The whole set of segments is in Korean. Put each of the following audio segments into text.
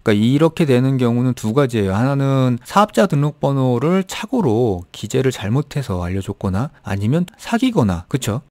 그러니까 이렇게 되는 경우는 두 가지예요. 하나는 사업자 등록번호를 착오로 기재를 잘못해서 알려줬거나 아니면 사기거나, 그쵸?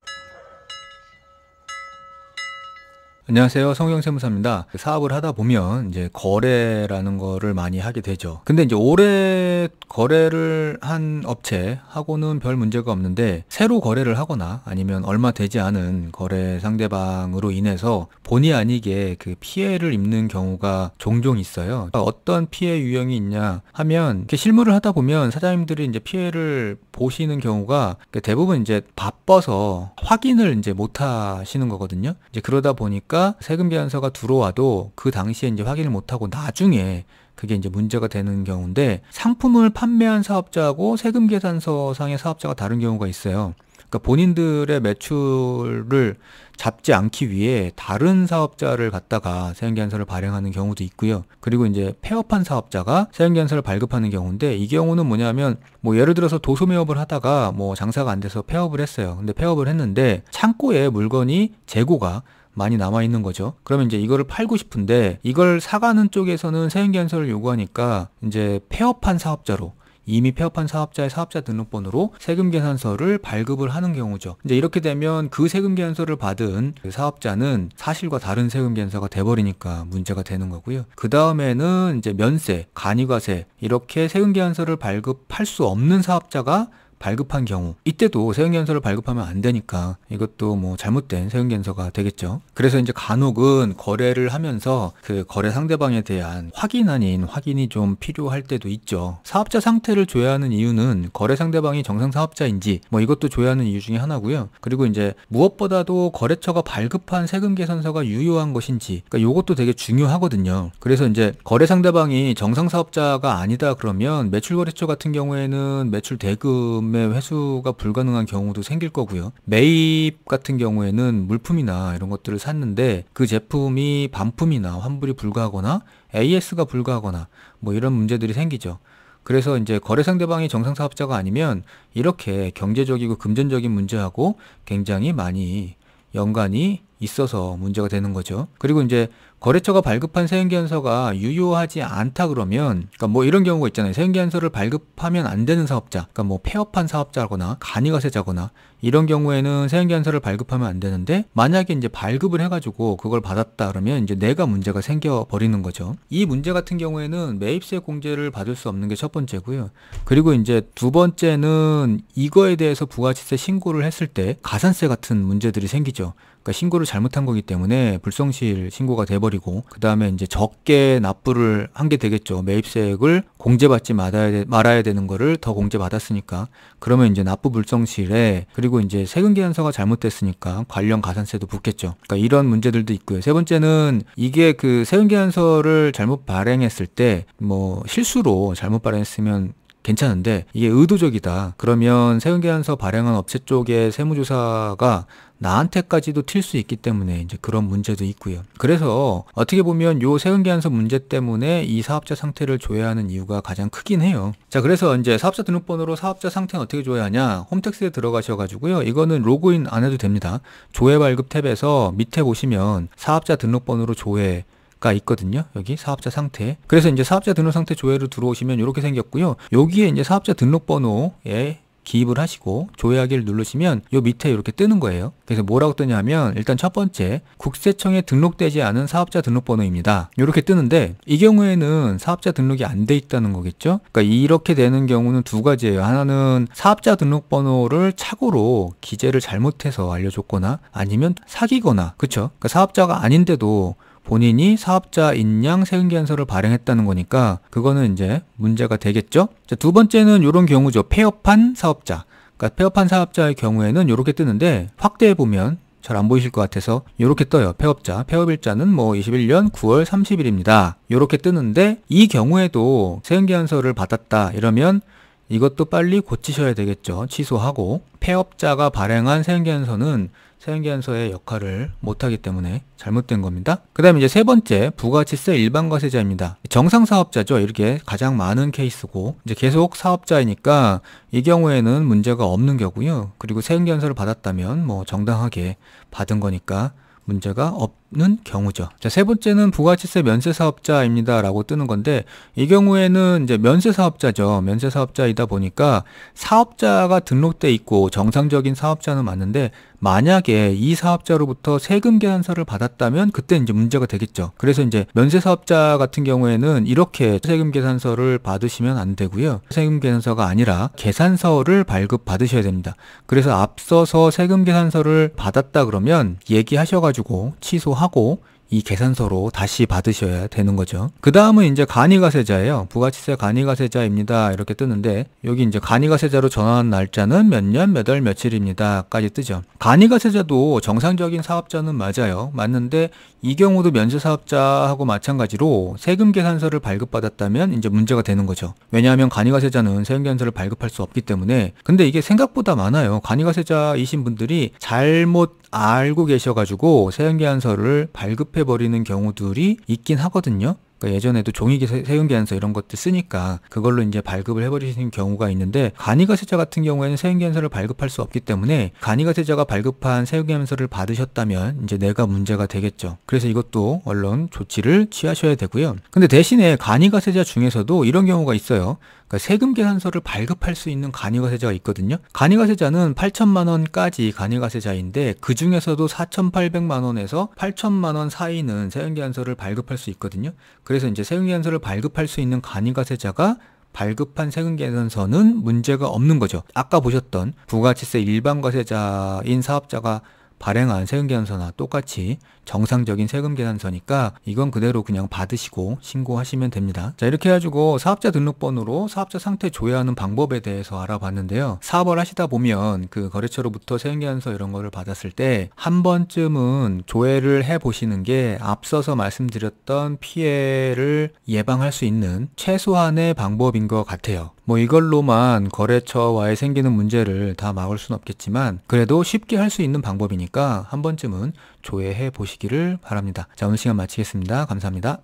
안녕하세요. 성경세무사입니다. 사업을 하다 보면 이제 거래라는 거를 많이 하게 되죠. 근데 이제 오래 거래를 한 업체하고는 별 문제가 없는데, 새로 거래를 하거나 아니면 얼마 되지 않은 거래 상대방으로 인해서 본의 아니게 그 피해를 입는 경우가 종종 있어요. 어떤 피해 유형이 있냐 하면, 이렇게 실무를 하다 보면 사장님들이 이제 피해를 보시는 경우가 대부분 이제 바빠서 확인을 이제 못 하시는 거거든요. 이제 그러다 보니까 세금 계산서가 들어와도 그 당시에 이제 확인을 못 하고 나중에 그게 이제 문제가 되는 경우인데, 상품을 판매한 사업자하고 세금 계산서 상의 사업자가 다른 경우가 있어요. 그러니까 본인들의 매출을 잡지 않기 위해 다른 사업자를 갖다가 세금계산서를 발행하는 경우도 있고요. 그리고 이제 폐업한 사업자가 세금계산서를 발급하는 경우인데, 이 경우는 뭐냐면, 뭐 예를 들어서 도소매업을 하다가 뭐 장사가 안 돼서 폐업을 했어요. 근데 폐업을 했는데 창고에 물건이 재고가 많이 남아있는 거죠. 그러면 이제 이거를 팔고 싶은데, 이걸 사가는 쪽에서는 세금계산서를 요구하니까 이제 폐업한 사업자로, 이미 폐업한 사업자의 사업자 등록번호로 세금계산서를 발급을 하는 경우죠. 이제 이렇게 되면 그 세금계산서를 받은 그 사업자는 사실과 다른 세금계산서가 돼버리니까 문제가 되는 거고요. 그 다음에는 이제 면세, 간이과세, 이렇게 세금계산서를 발급할 수 없는 사업자가 발급한 경우, 이때도 세금계산서를 발급하면 안 되니까 이것도 뭐 잘못된 세금계산서가 되겠죠. 그래서 이제 간혹은 거래를 하면서 그 거래 상대방에 대한 확인 아닌 확인이 좀 필요할 때도 있죠. 사업자 상태를 조회하는 이유는 거래 상대방이 정상 사업자인지 뭐 이것도 조회하는 이유 중에 하나고요. 그리고 이제 무엇보다도 거래처가 발급한 세금계산서가 유효한 것인지, 그러니까 이것도 되게 중요하거든요. 그래서 이제 거래 상대방이 정상 사업자가 아니다 그러면 매출거래처 같은 경우에는 매출 대금 회수가 불가능한 경우도 생길 거고요. 매입 같은 경우에는 물품이나 이런 것들을 샀는데 그 제품이 반품이나 환불이 불가하거나 AS가 불가하거나 뭐 이런 문제들이 생기죠. 그래서 이제 거래 상대방이 정상 사업자가 아니면 이렇게 경제적이고 금전적인 문제하고 굉장히 많이 연관이 있어서 문제가 되는 거죠. 그리고 이제 거래처가 발급한 세금계산서가 유효하지 않다 그러면, 그러니까 뭐 이런 경우가 있잖아요. 세금계산서를 발급하면 안 되는 사업자, 그러니까 뭐 폐업한 사업자거나 간이과세자거나 이런 경우에는 세금계산서를 발급하면 안 되는데, 만약에 이제 발급을 해가지고 그걸 받았다 그러면 이제 내가 문제가 생겨버리는 거죠. 이 문제 같은 경우에는 매입세 공제를 받을 수 없는 게 첫 번째고요. 그리고 이제 두 번째는 이거에 대해서 부가가치세 신고를 했을 때 가산세 같은 문제들이 생기죠. 그러니까 신고를 잘못한 거기 때문에 불성실 신고가 돼버리고, 그 다음에 이제 적게 납부를 한 게 되겠죠. 매입세액을 공제받지 말아야 되는 거를 더 공제받았으니까. 그러면 이제 납부 불성실에, 그리고 이제 세금계산서가 잘못됐으니까 관련 가산세도 붙겠죠. 그러니까 이런 문제들도 있고요. 세 번째는 이게 그 세금계산서를 잘못 발행했을 때 뭐 실수로 잘못 발행했으면 괜찮은데 이게 의도적이다 그러면 세금계산서 발행한 업체 쪽의 세무조사가 나한테까지도 튈 수 있기 때문에 이제 그런 문제도 있고요. 그래서 어떻게 보면 요 세금계산서 문제 때문에 이 사업자 상태를 조회하는 이유가 가장 크긴 해요. 자, 그래서 이제 사업자 등록번호로 사업자 상태는 어떻게 조회하냐? 홈택스에 들어가셔가지고요. 이거는 로그인 안 해도 됩니다. 조회 발급 탭에서 밑에 보시면 사업자 등록번호로 조회 가 있거든요. 여기 사업자 상태. 그래서 이제 사업자 등록 상태 조회로 들어오시면 이렇게 생겼고요. 여기에 이제 사업자 등록번호에 기입을 하시고 조회하기를 누르시면 요 밑에 이렇게 뜨는 거예요. 그래서 뭐라고 뜨냐면, 일단 첫 번째 국세청에 등록되지 않은 사업자 등록번호입니다. 이렇게 뜨는데 이 경우에는 사업자 등록이 안 돼 있다는 거겠죠. 그러니까 이렇게 되는 경우는 두 가지예요. 하나는 사업자 등록번호를 착오로 기재를 잘못해서 알려줬거나 아니면 사기거나, 그쵸? 그러니까 사업자가 아닌데도 본인이 사업자인 양 세금계산서를 발행했다는 거니까 그거는 이제 문제가 되겠죠. 자, 두 번째는 이런 경우죠. 폐업한 사업자. 그러니까 폐업한 사업자의 경우에는 이렇게 뜨는데, 확대해 보면 잘 안 보이실 것 같아서 이렇게 떠요. 폐업자. 폐업일자는 뭐 21년 9월 30일입니다. 이렇게 뜨는데, 이 경우에도 세금계산서를 받았다 이러면 이것도 빨리 고치셔야 되겠죠. 취소하고. 폐업자가 발행한 세금계산서는 세금계산서의 역할을 못하기 때문에 잘못된 겁니다. 그 다음에 이제 세 번째, 부가가치세 일반과세자입니다. 정상사업자죠. 이렇게 가장 많은 케이스고, 이제 계속 사업자이니까 이 경우에는 문제가 없는 경우고요. 그리고 세금계산서를 받았다면 뭐 정당하게 받은 거니까 문제가 없다. 경우죠. 자, 세 번째는 부가치세 면세사업자입니다 라고 뜨는 건데, 이 경우에는 이제 면세사업자죠. 면세사업자이다 보니까 사업자가 등록돼 있고 정상적인 사업자는 맞는데, 만약에 이 사업자로부터 세금 계산서를 받았다면 그때 이제 문제가 되겠죠. 그래서 이제 면세사업자 같은 경우에는 이렇게 세금 계산서를 받으시면 안 되고요. 세금 계산서가 아니라 계산서를 발급받으셔야 됩니다. 그래서 앞서서 세금 계산서를 받았다 그러면 얘기하셔가지고 취소하고 이 계산서로 다시 받으셔야 되는 거죠. 그 다음은 이제 간이가세자예요. 부가치세 간이가세자입니다 이렇게 뜨는데, 여기 이제 간이가세자로 전환한 날짜는 몇 년, 몇 월, 며칠입니다 까지 뜨죠. 간이가세자도 정상적인 사업자는 맞아요. 맞는데 이 경우도 면세사업자하고 마찬가지로 세금 계산서를 발급받았다면 이제 문제가 되는 거죠. 왜냐하면 간이가세자는 세금 계산서를 발급할 수 없기 때문에. 근데 이게 생각보다 많아요. 간이가세자이신 분들이 잘못 알고 계셔가지고 세금 계산서를 발급해버리는 경우들이 있긴 하거든요. 그러니까 예전에도 종이 세금 계산서 이런 것들 쓰니까 그걸로 이제 발급을 해버리시는 경우가 있는데, 간이가세자 같은 경우에는 세금 계산서를 발급할 수 없기 때문에 간이가세자가 발급한 세금 계산서를 받으셨다면 이제 내가 문제가 되겠죠. 그래서 이것도 얼른 조치를 취하셔야 되고요. 근데 대신에 간이가세자 중에서도 이런 경우가 있어요. 그러니까 세금 계산서를 발급할 수 있는 간이가세자가 있거든요. 간이가세자는 8천만 원까지 간이가세자인데, 그 중에서도 4,800만 원에서 8천만 원 사이는 세금 계산서를 발급할 수 있거든요. 그래서 이제 세금 계산서를 발급할 수 있는 간이가세자가 발급한 세금 계산서는 문제가 없는 거죠. 아까 보셨던 부가치세 일반과세자인 사업자가 발행한 세금 계산서나 똑같이 정상적인 세금 계산서니까 이건 그대로 그냥 받으시고 신고하시면 됩니다. 자, 이렇게 해가지고 사업자 등록번호로 사업자 상태 조회하는 방법에 대해서 알아봤는데요. 사업을 하시다 보면 그 거래처로부터 세금 계산서 이런 거를 받았을 때 한 번쯤은 조회를 해 보시는 게 앞서서 말씀드렸던 피해를 예방할 수 있는 최소한의 방법인 것 같아요. 뭐 이걸로만 거래처와의 생기는 문제를 다 막을 수는 없겠지만 그래도 쉽게 할 수 있는 방법이니까 한 번쯤은 조회해 보시기를 바랍니다. 자, 오늘 시간 마치겠습니다. 감사합니다.